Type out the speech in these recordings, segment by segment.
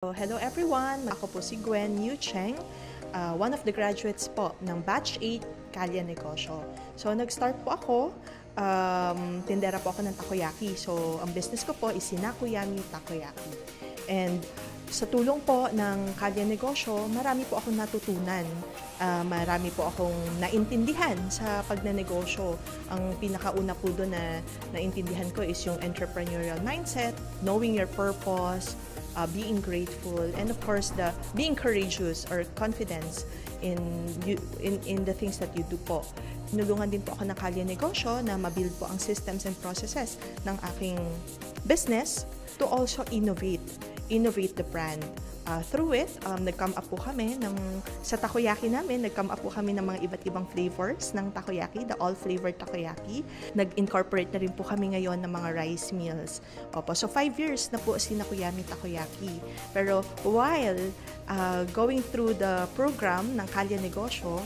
So, hello everyone! Ako po si Gwen Yu Cheng, one of the graduates po ng Batch 8 Kalya Negosyo. So, nag-start po ako, tindera po ako ng takoyaki. So, ang business ko po is Sinakuyami Takoyaki. And sa tulong po ng Kalya Negosyo, marami po akong natutunan. Marami po akong naintindihan sa pagnanegosyo. Ang pinakauna po doon na naintindihan ko is yung entrepreneurial mindset, knowing your purpose, being grateful, and of course the being courageous or confidence in the things that you do po. Tinulungan din po ako ng Kalya Negosyo na mabuild po ang systems and processes ng aking business to also innovate the brand. Through it, nag-come up po kami sa takoyaki namin, nag-come up po kami ng mga iba't ibang flavors ng takoyaki, the all-flavored takoyaki. Nag-incorporate na rin po kami ngayon ng mga rice meals. Opo, so 5 years na po Sinakuyami Takoyaki. Pero while going through the program ng Kalya Negosyo,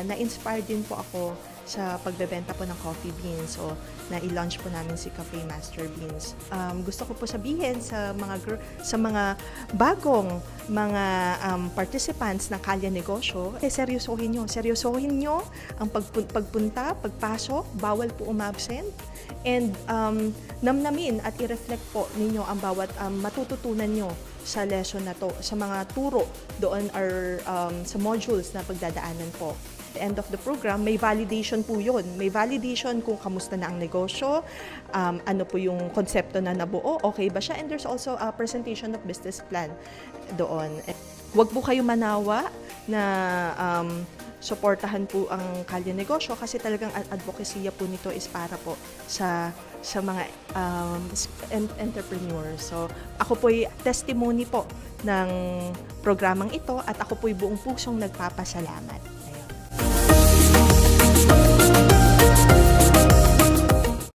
na-inspire din po ako sa pagbebenta po ng coffee beans. So, na-i-launch po namin si Cafe Master Beans. Gusto ko po sabihin sa mga bagong mga participants ng Kalya Negosyo, seryosohin nyo ang pagpunta, pagpasok, bawal po umabsent. And namnamin at i-reflect po ninyo ang bawat matututunan nyo sa lesson na to, sa mga turo doon or sa modules na pagdadaanan po. At the end of the program, may validation po yun. May validation kung kamusta na ang negosyo, ano po yung konsepto na nabuo, okay ba siya, and there's also a presentation of business plan doon. Huwag po kayo manawa na suportahan po ang Kalya Negosyo kasi talagang advocacy po nito is para po sa mga entrepreneurs. So, ako po'y testimony po ng programang ito at ako po'y buong pusong nagpapasalamat.